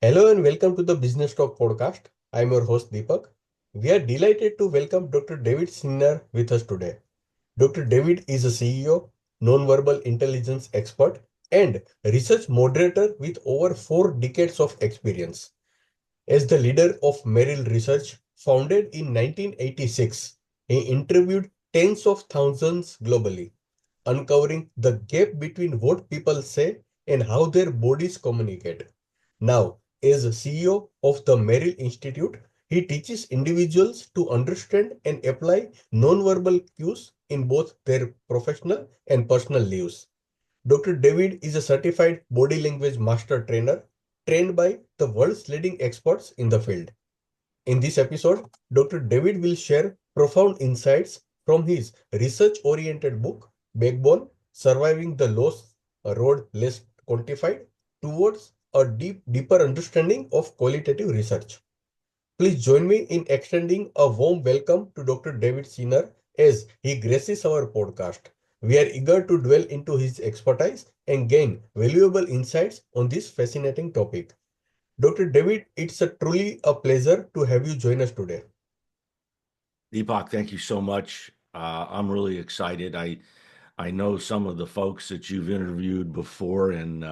Hello and welcome to the Business Talk podcast. I'm your host Deepak. We are delighted to welcome Dr. David Schneer with us today. Dr. David is a CEO, nonverbal intelligence expert, and research moderator with over 4 decades of experience. As the leader of Merrill Research, founded in 1986, he interviewed tens of thousands globally, uncovering the gap between what people say and how their bodies communicate. Now, as CEO of the Merrill Institute, he teaches individuals to understand and apply nonverbal cues in both their professional and personal lives. Dr. David is a certified body language master trainer trained by the world's leading experts in the field. In this episode, Dr. David will share profound insights from his research-oriented book, Backbone: Surviving the Lost Road Less Quantified, towards a deeper understanding of qualitative research. Please join me in extending a warm welcome to Dr. David Schneer as he graces our podcast. We are eager to dwell into his expertise and gain valuable insights on this fascinating topic. Dr. David, it's truly a pleasure to have you join us today. Deepak, thank you so much. I'm really excited. I know some of the folks that you've interviewed before, and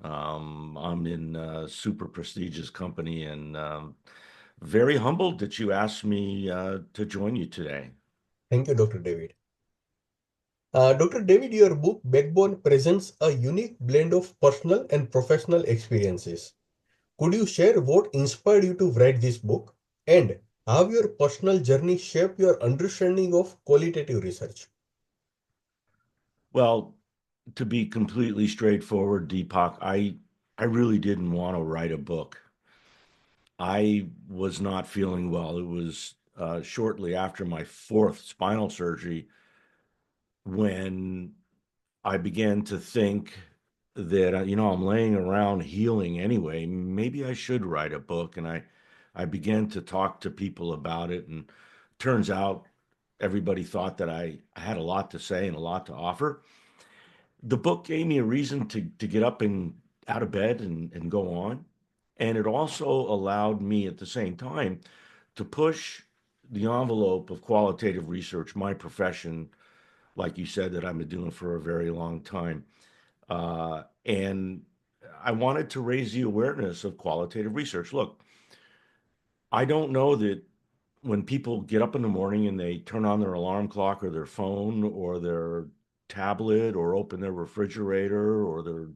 I'm in a super prestigious company, and very humbled that you asked me to join you today. Thank you, Dr. David. Dr. David, your book Backbone presents a unique blend of personal and professional experiences. Could you share what inspired you to write this book and how your personal journey shaped your understanding of qualitative research? Well, to be completely straightforward, Deepak, I really didn't want to write a book. I was not feeling well. It was shortly after my fourth spinal surgery when I began to think that I'm laying around healing anyway. Maybe I should write a book, and I began to talk to people about it, and turns out everybody thought that I had a lot to say and a lot to offer. The book gave me a reason to get up and out of bed and go on, and it also allowed me at the same time to push the envelope of qualitative research, my profession, like you said, that I've been doing for a very long time. And I wanted to raise the awareness of qualitative research. Look, I don't know that when people get up in the morning and they turn on their alarm clock or their phone or their tablet or open their refrigerator or their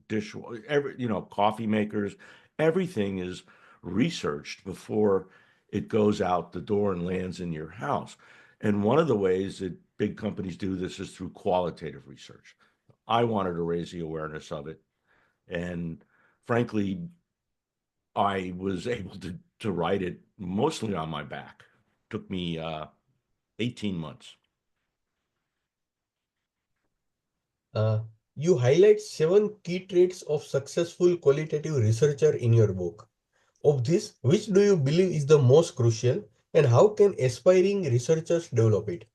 coffee makers, everything is researched before it goes out the door and lands in your house. And one of the ways that big companies do this is through qualitative research. I wanted to raise the awareness of it. And frankly, I was able to write it mostly on my back. Took me 18 months. Uh, you highlight 7 key traits of successful qualitative researcher in your book. Of this, which do you believe is the most crucial and how can aspiring researchers develop it?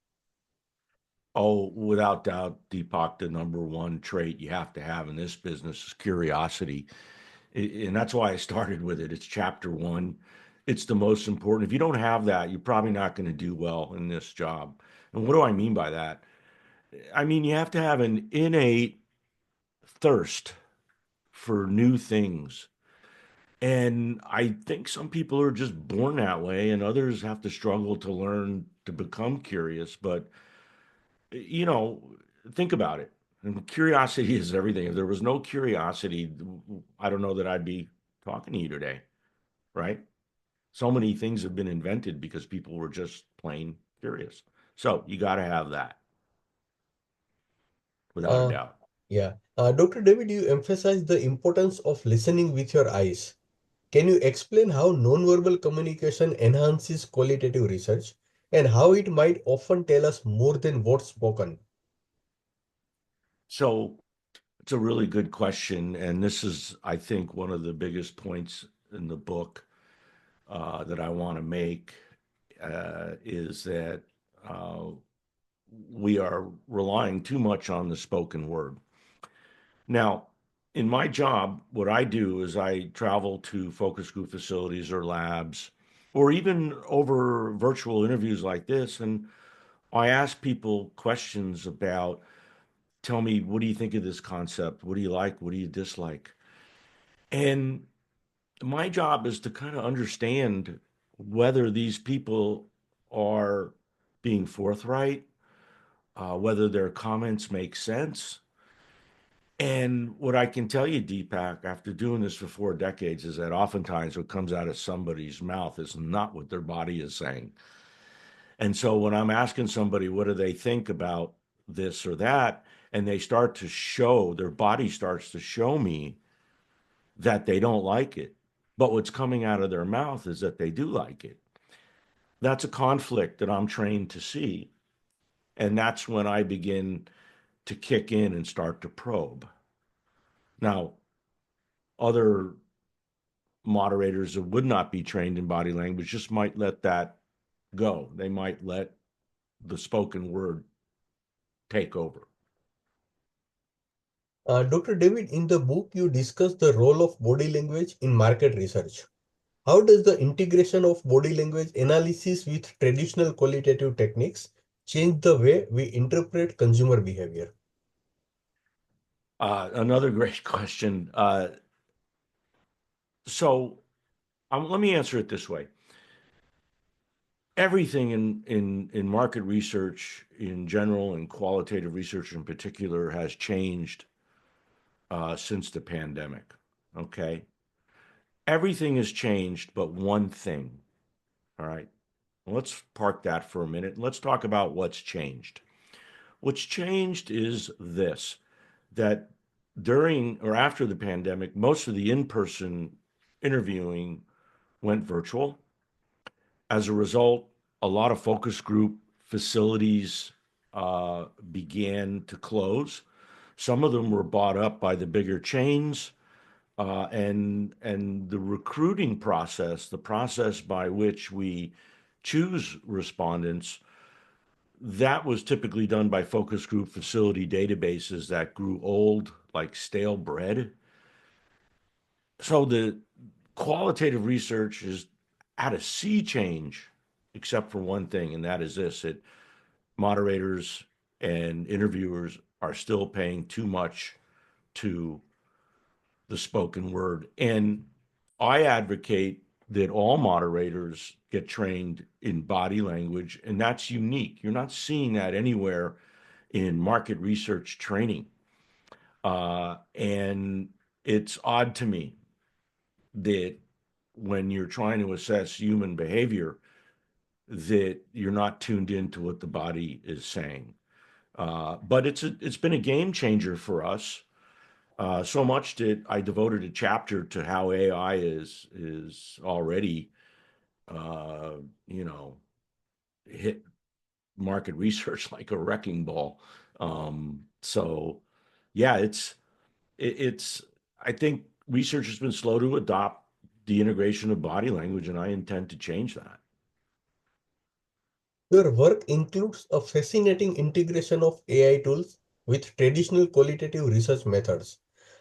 Oh, without doubt, Deepak, the number one trait you have to have in this business is curiosity. And that's why I started with it. It's chapter one. It's the most important. If you don't have that, you're probably not going to do well in this job. And what do I mean by that? I mean, you have to have an innate thirst for new things. And I think some people are just born that way, and others have to struggle to learn to become curious. But, you know, think about it. And curiosity is everything. If there was no curiosity, I don't know that I'd be talking to you today, right? So many things have been invented because people were just plain curious. So you got to have that without a Uh, doubt. yeah. Dr. David, you emphasize the importance of listening with your eyes. Can you explain how nonverbal communication enhances qualitative research and how it might often tell us more than what's spoken? So it's a really good question. And this is, I think, one of the biggest points in the book that I want to make is that uh, we are relying too much on the spoken word. Now, in my job, what I do is I travel to focus group facilities or labs, or even over virtual interviews like this, and I ask people questions about, tell me, what do you think of this concept? What do you like? What do you dislike? And my job is to kind of understand whether these people are being forthright, whether their comments make sense. And what I can tell you, Deepak, after doing this for 4 decades, is that oftentimes what comes out of somebody's mouth is not what their body is saying. And so when I'm asking somebody, what do they think about this or that, and they start to show, their body starts to show me that they don't like it, but what's coming out of their mouth is that they do like it. That's a conflict that I'm trained to see. And that's when I begin to kick in and start to probe. Now, other moderators that would not be trained in body language just might let that go. They might let the spoken word take over. Dr. David, in the book, you discuss the role of body language in market research. How does the integration of body language analysis with traditional qualitative techniques change the way we interpret consumer behavior? Another great question. Let me answer it this way. Everything in market research in general and qualitative research in particular has changed since the pandemic. Okay. Everything has changed but one thing. All right. Well, let's park that for a minute and let's talk about what's changed. What's changed is this, that during or after the pandemic, most of the in-person interviewing went virtual. As a result, a lot of focus group facilities began to close. Some of them were bought up by the bigger chains, and the recruiting process, the process by which we choose respondents, that was typically done by focus group facility databases that grew old like stale bread. So the qualitative research is at a sea change, except for one thing, and that is this: that moderators and interviewers are still paying too much to the spoken word. And I advocate that all moderators get trained in body language, and that's unique. You're not seeing that anywhere in market research training. And it's odd to me that when you're trying to assess human behavior, that you're not tuned into what the body is saying. But it's been a game changer for us. So much that I devoted a chapter to how AI is already, uh, you know, hit market research like a wrecking ball. So, yeah, it's. I think research has been slow to adopt the integration of body language, and I intend to change that. Your work includes a fascinating integration of AI tools with traditional qualitative research methods.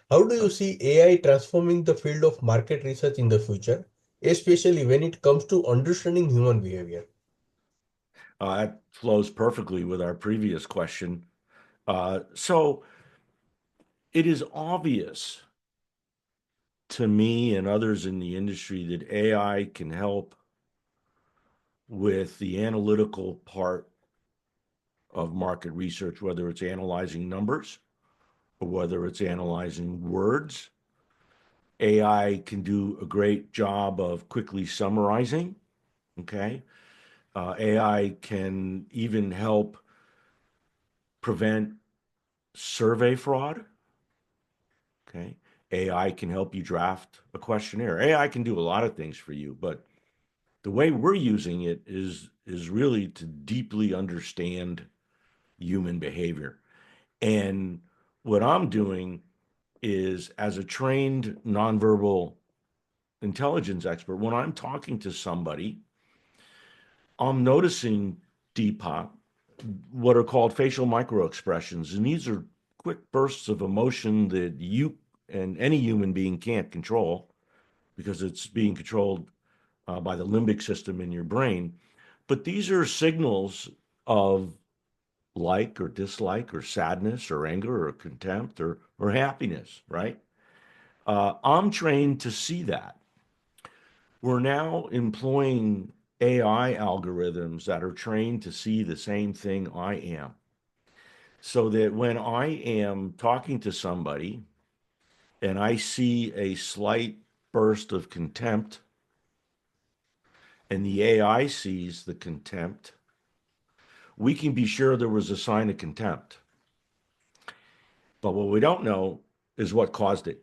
How do you see AI transforming the field of market research in the future, especially when it comes to understanding human behavior? That flows perfectly with our previous question. So it is obvious to me and others in the industry that AI can help with the analytical part of market research, whether it's analyzing numbers or whether it's analyzing words. AI can do a great job of quickly summarizing. Okay. AI can even help prevent survey fraud. Okay. AI can help you draft a questionnaire. AI can do a lot of things for you, but the way we're using it is really to deeply understand human behavior. And what I'm doing is, as a trained nonverbal intelligence expert, when I'm talking to somebody, I'm noticing, Deepak, what are called facial microexpressions. And these are quick bursts of emotion that you and any human being can't control because it's being controlled by the limbic system in your brain. But these are signals of like or dislike or sadness or anger or contempt or happiness, right? I'm trained to see that. We're now employing AI algorithms that are trained to see the same thing I am. So that when I am talking to somebody and I see a slight burst of contempt and the AI sees the contempt, we can be sure there was a sign of contempt. But what we don't know is what caused it.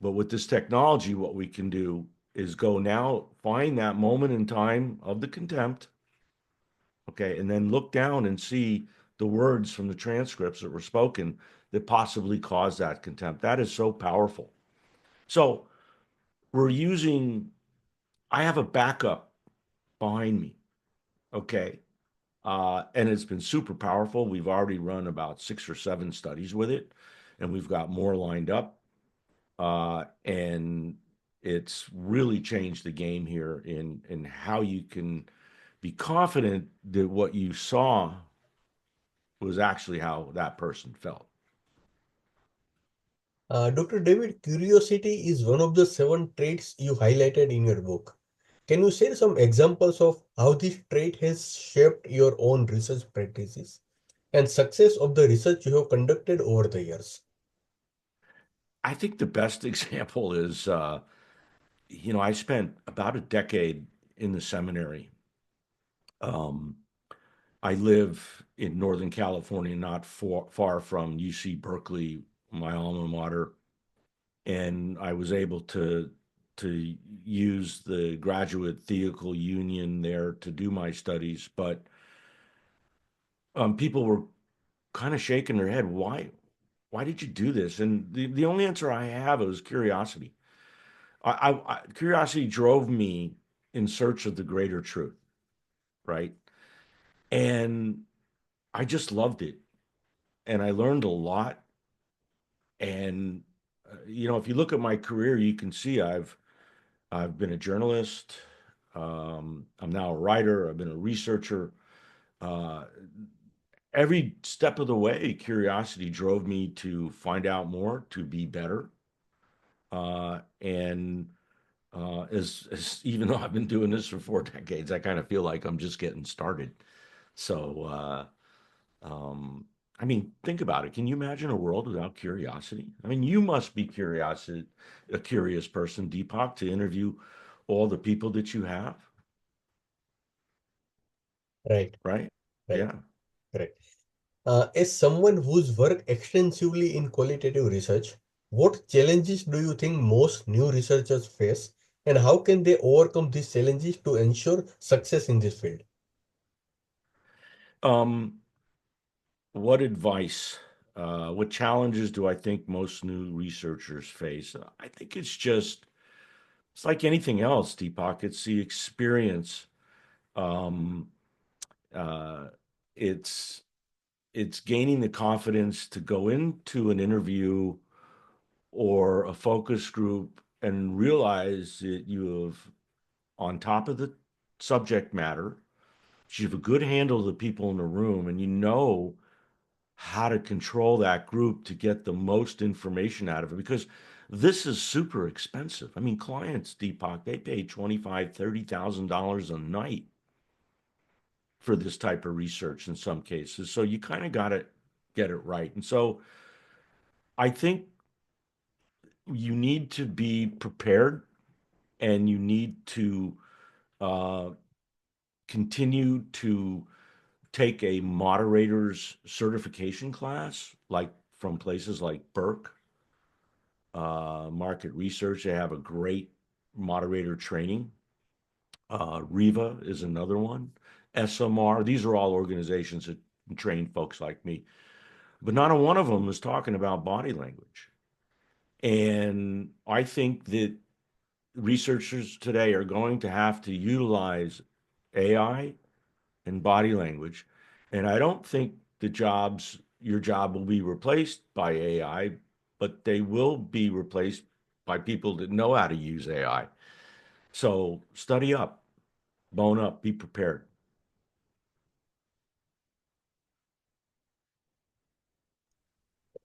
But with this technology, what we can do is go now find that moment in time of the contempt, okay, and then look down and see the words from the transcripts that were spoken that possibly caused that contempt. That is so powerful. So we're using, I have a backup behind me, okay, and it's been super powerful. We've already run about 6 or 7 studies with it, and we've got more lined up. And it's really changed the game here in how you can be confident that what you saw was actually how that person felt. Dr. David, curiosity is one of the 7 traits you highlighted in your book. Can you share some examples of how this trait has shaped your own research practices and success of the research you have conducted over the years? I think the best example is, I spent about a decade in the seminary. Um, I live in Northern California, not far from UC Berkeley, my alma mater, and I was able to use the graduate theatrical union there to do my studies. But people were kind of shaking their head. Why did you do this? And the only answer I have is curiosity. Curiosity drove me in search of the greater truth, right? And I just loved it, and I learned a lot. And if you look at my career, you can see I've been a journalist. I'm now a writer. I've been a researcher. Uh, every step of the way, curiosity drove me to find out more, to be better. And as even though I've been doing this for 4 decades, I kind of feel like I'm just getting started. So, I mean, think about it. Can you imagine a world without curiosity? I mean, you must be a curious person, Deepak, to interview all the people that you have, Right, right? right, Yeah. right. As someone who's worked extensively in qualitative research, what challenges do you think most new researchers face, and how can they overcome these challenges to ensure success in this field? Um, what advice, what challenges do I think most new researchers face? I think it's like anything else, Deepak. It's the experience. Um, uh, it's it's gaining the confidence to go into an interview or a focus group and realize that you have on top of the subject matter, you have a good handle of the people in the room, and you know how to control that group to get the most information out of it because this is super expensive. I mean, clients, Deepak, they pay $25,000, $30,000 a night for this type of research in some cases. So you kind of got to get it right. And so I think you need to be prepared and you need to uh, continue to take a moderator's certification class, like from places like Burke, Market Research. They have a great moderator training. Riva is another one. SMR. These are all organizations that train folks like me. But not a one of them is talking about body language. And I think that researchers today are going to have to utilize AI and body language. And I don't think your job will be replaced by AI, but they will be replaced by people that know how to use AI. So study up, bone up, be prepared.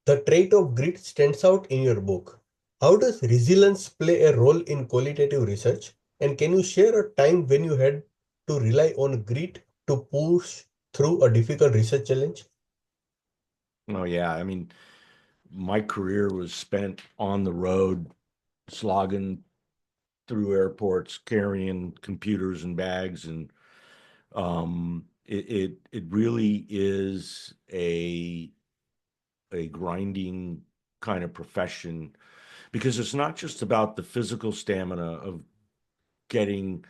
The trait of grit stands out in your book. How does resilience play a role in qualitative research? And can you share a time when you had to rely on grit to push through a difficult research challenge? Oh, yeah. I mean, my career was spent on the road, slogging through airports, carrying computers and bags, and it really is a grinding kind of profession because it's not just about the physical stamina of getting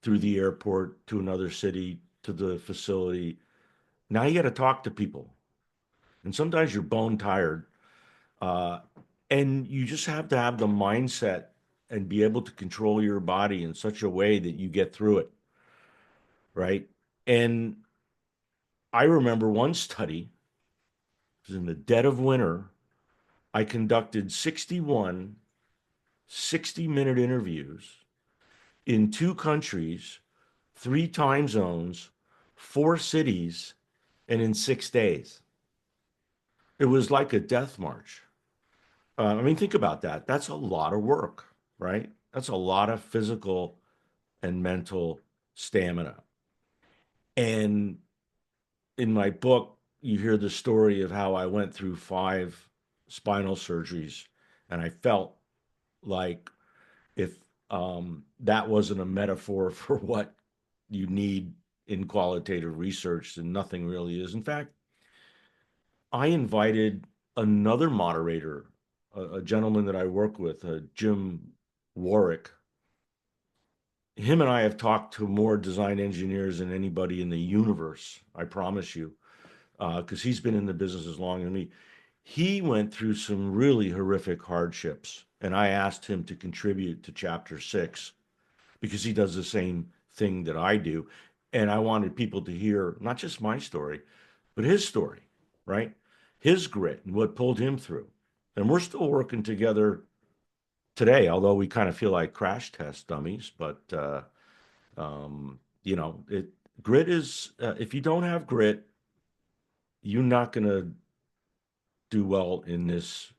through the airport to another city to the facility. Now you got to talk to people, and sometimes you're bone tired, uh, and you just have to have the mindset and be able to control your body in such a way that you get through it, right? And I remember one study, it was in the dead of winter. I conducted 61 60-minute interviews in 2 countries, 3 time zones, 4 cities, and in 6 days. It was like a death march. I mean, think about that. That's a lot of work, right? That's a lot of physical and mental stamina. And in my book, you hear the story of how I went through 5 spinal surgeries, and I felt like if that wasn't a metaphor for what you need in qualitative research, then nothing really is. In fact, I invited another moderator, a gentleman that I work with, Jim Warwick. Him and I have talked to more design engineers than anybody in the universe, I promise you, because he's been in the business as long as me. He went through some really horrific hardships, and I asked him to contribute to chapter 6 because he does the same thing that I do. And I wanted people to hear not just my story, but his story, right? His grit and what pulled him through. And we're still working together today, although we kind of feel like crash test dummies. But, grit is, if you don't have grit, you're not going to do well in this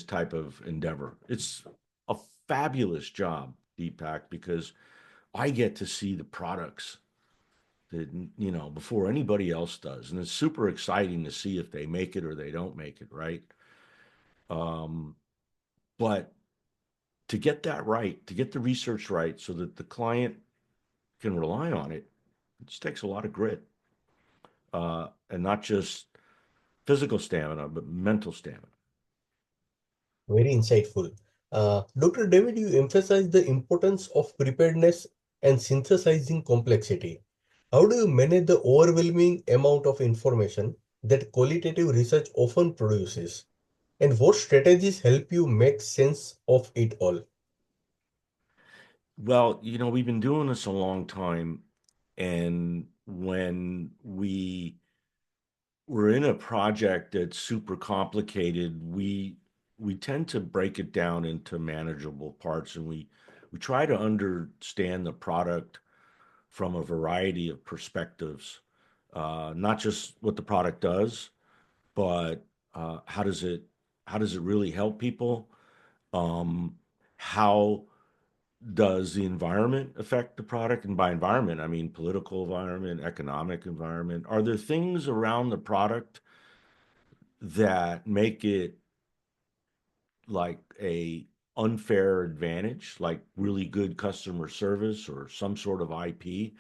type of endeavor. It's a fabulous job, Deepak, because I get to see the products that before anybody else does, and it's super exciting to see if they make it or they don't make it, right? Um, but to get that right, to get the research right, so that the client can rely on it, it just takes a lot of grit, and not just physical stamina, but mental stamina. Very insightful. Dr. David, you emphasize the importance of preparedness and synthesizing complexity. How do you manage the overwhelming amount of information that qualitative research often produces? And what strategies help you make sense of it all? Well, we've been doing this a long time, and when we're in a project that's super complicated, we tend to break it down into manageable parts, and we try to understand the product from a variety of perspectives, not just what the product does, but how does it really help people? How does the environment affect the product? And by environment, I mean political environment, economic environment. Are there things around the product that make it like a unfair advantage, like really good customer service or some sort of IP?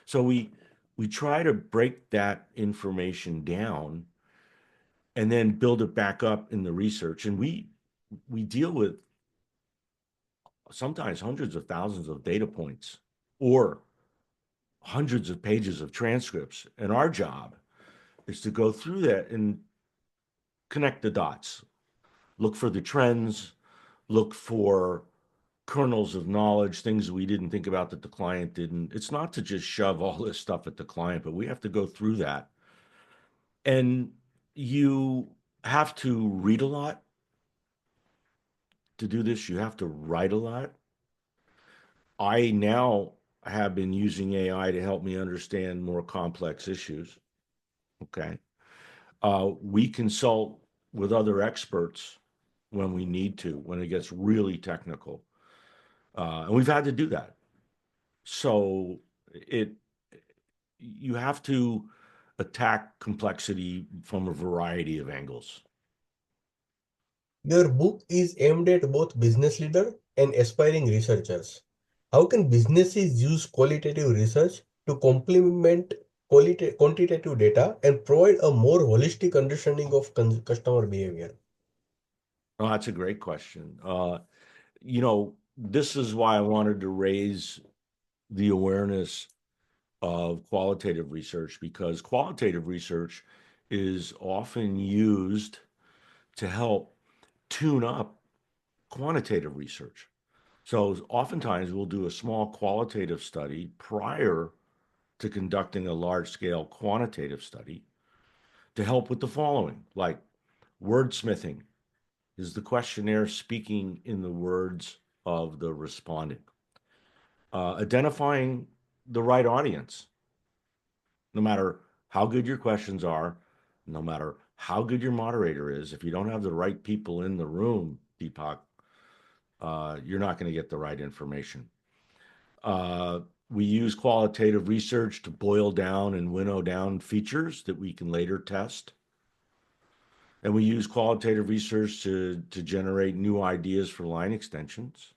So we try to break that information down and then build it back up in the research. And we deal with sometimes hundreds of thousands of data points or hundreds of pages of transcripts. And our job is to go through that and connect the dots, look for the trends, look for kernels of knowledge, things we didn't think about that the client didn't. It's not to just shove all this stuff at the client, but we have to go through that. And you have to read a lot, to do this, you have to write a lot. I now have been using AI to help me understand more complex issues. Okay. We consult with other experts when we need to, when it gets really technical. And we've had to do that. So it you have to attack complexity from a variety of angles. Your book is aimed at both business leaders and aspiring researchers. How can businesses use qualitative research to complement quantitative data and provide a more holistic understanding of customer behavior? Oh, that's a great question. This is why I wanted to raise the awareness of qualitative research, because qualitative research is often used to help tune up quantitative research. So oftentimes we'll do a small qualitative study prior to conducting a large scale quantitative study to help with the following, like wordsmithing. Is the questionnaire speaking in the words of the respondent? Identifying the right audience. No matter how good your questions are, no matter how good your moderator is, if you don't have the right people in the room, Deepak, you're not going to get the right information. Uh, we use qualitative research to boil down and winnow down features that we can later test. And we use qualitative research to generate new ideas for line extensions.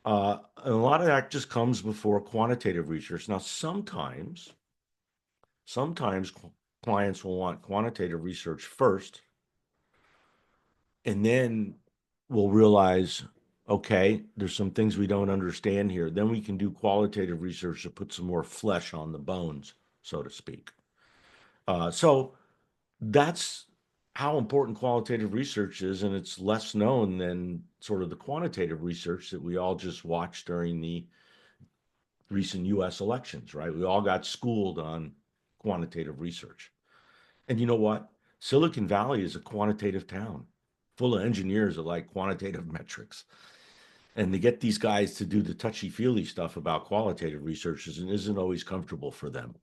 And a lot of that just comes before quantitative research. Now, sometimes clients will want quantitative research first, and then we'll realize, okay, there's some things we don't understand here. Then we can do qualitative research to put some more flesh on the bones, so to speak. So that's how important qualitative research is, and it's less known than sort of the quantitative research that we all just watched during the recent US elections, right? We all got schooled on quantitative research. And you know what? Silicon Valley is a quantitative town full of engineers that like quantitative metrics. And to get these guys to do the touchy feely stuff about qualitative research isn't always comfortable for them.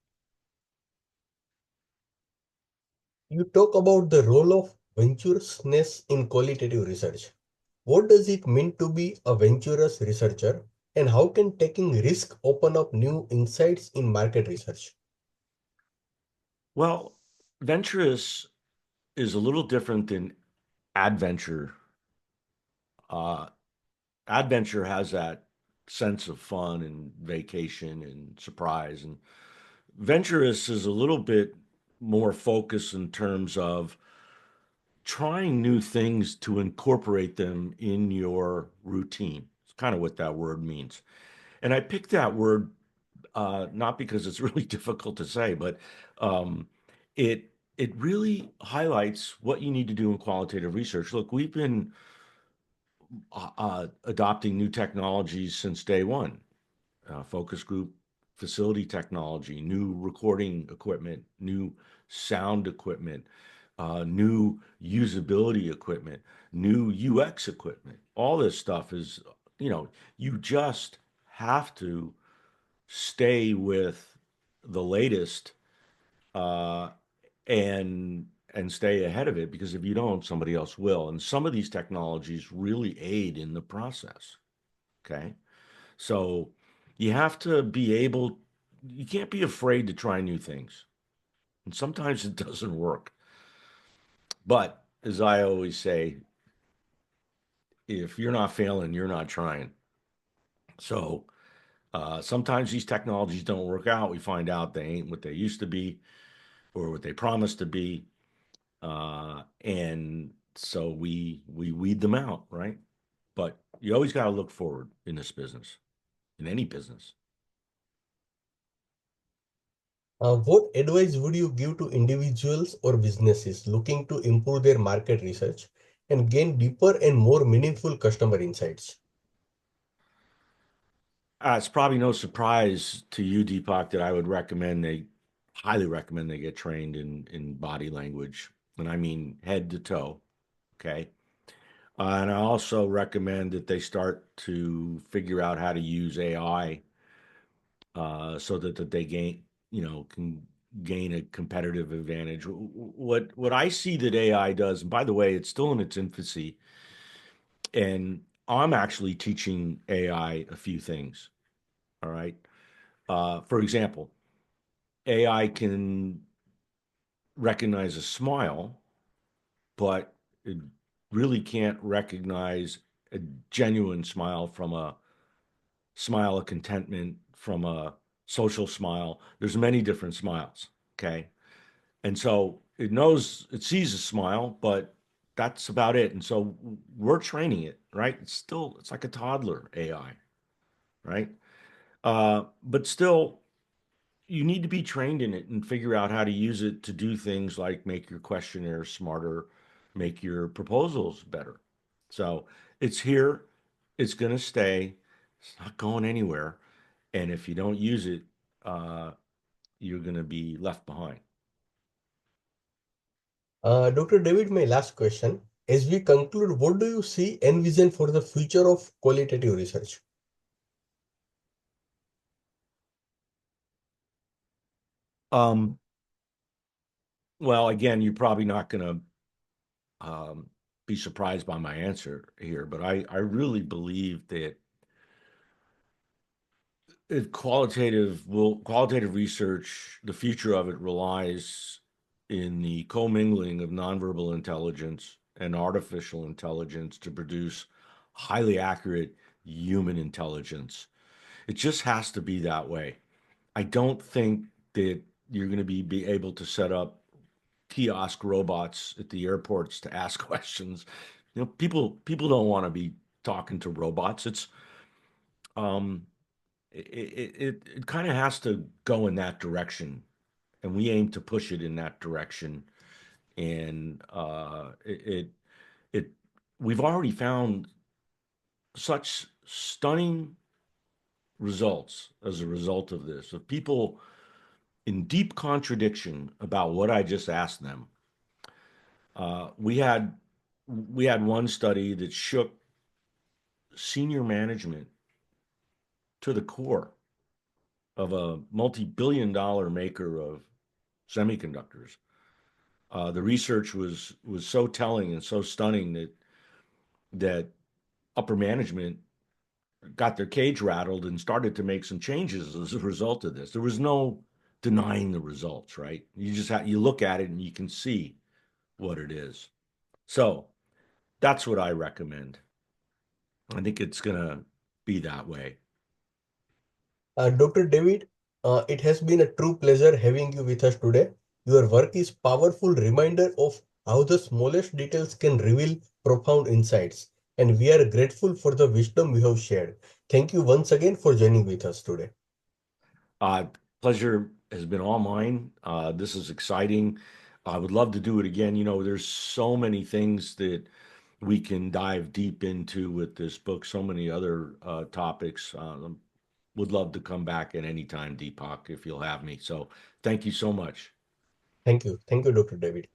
You talk about the role of venturousness in qualitative research. What does it mean to be a venturous researcher, and how can taking risk open up new insights in market research? Well, venturous is a little different than adventure. Uh, Adventure has that sense of fun and vacation and surprise. And venturous is a little bit more focused in terms of trying new things to incorporate them in your routine. It's kind of what that word means. And I picked that word not because it's really difficult to say, but um, it really highlights what you need to do in qualitative research. Look, we've been adopting new technologies since day one. Focus group facility technology, new recording equipment, new sound equipment, new usability equipment, new UX equipment. All this stuff is, you just have to stay with the latest uh, and stay ahead of it, because if you don't, somebody else will. And some of these technologies really aid in the process. Okay. So you have to be able, you can't be afraid to try new things. And sometimes it doesn't work. But as I always say, if you're not failing, you're not trying. So sometimes these technologies don't work out. We find out they ain't what they used to be or what they promised to be. And so we weed them out, right? But you always got to look forward in this business, in any business. What advice would you give to individuals or businesses looking to improve their market research and gain deeper and more meaningful customer insights? It's probably no surprise to you, Deepak, that I would highly recommend they get trained in body language, and I mean head to toe. Okay. And I also recommend that they start to figure out how to use AI so that they can gain a competitive advantage. What I see that AI does, and by the way, it's still in its infancy, and I'm actually teaching AI a few things. All right. For example, AI can recognize a smile, but it really can't recognize a genuine smile from a smile of contentment, from a social smile. There's many different smiles. Okay. And so it sees a smile, but that's about it. And so we're training it, right? It's like a toddler AI, right? But still, you need to be trained in it and figure out how to use it to do things like make your questionnaire smarter, make your proposals better. So it's here, it's going to stay, it's not going anywhere. And if you don't use it, uh, you're going to be left behind. Dr. David, my last question. As we conclude, what do you see and vision for the future of qualitative research? Um, well, again, you're probably not going to be surprised by my answer here, but I really believe that if qualitative research, the future of it relies in the commingling of nonverbal intelligence and artificial intelligence to produce highly accurate human intelligence. It just has to be that way. I don't think that you're going to be able to set up kiosk robots at the airports to ask questions. People don't want to be talking to robots. Um, it kind of has to go in that direction, and we aim to push it in that direction. And it we've already found such stunning results as a result of this, of people in deep contradiction about what I just asked them. Uh, we had we had one study that shook senior management to the core of a multi-billion-dollar maker of semiconductors. The research was so telling and so stunning that upper management got their cage rattled and started to make some changes as a result of this. There was no denying the results, right? You look at it and you can see what it is. So that's what I recommend. I think it's gonna be that way. Dr. David, it has been a true pleasure having you with us today. Your work is powerful reminder of how the smallest details can reveal profound insights, and we are grateful for the wisdom you have shared. Thank you once again for joining with us today. Uh, Pleasure has been all mine. This is exciting. I would love to do it again. There's so many things that we can dive deep into with this book, so many other topics. Would love to come back at any time, Deepak, if you'll have me. So thank you so much. Thank you. Thank you, Dr. David.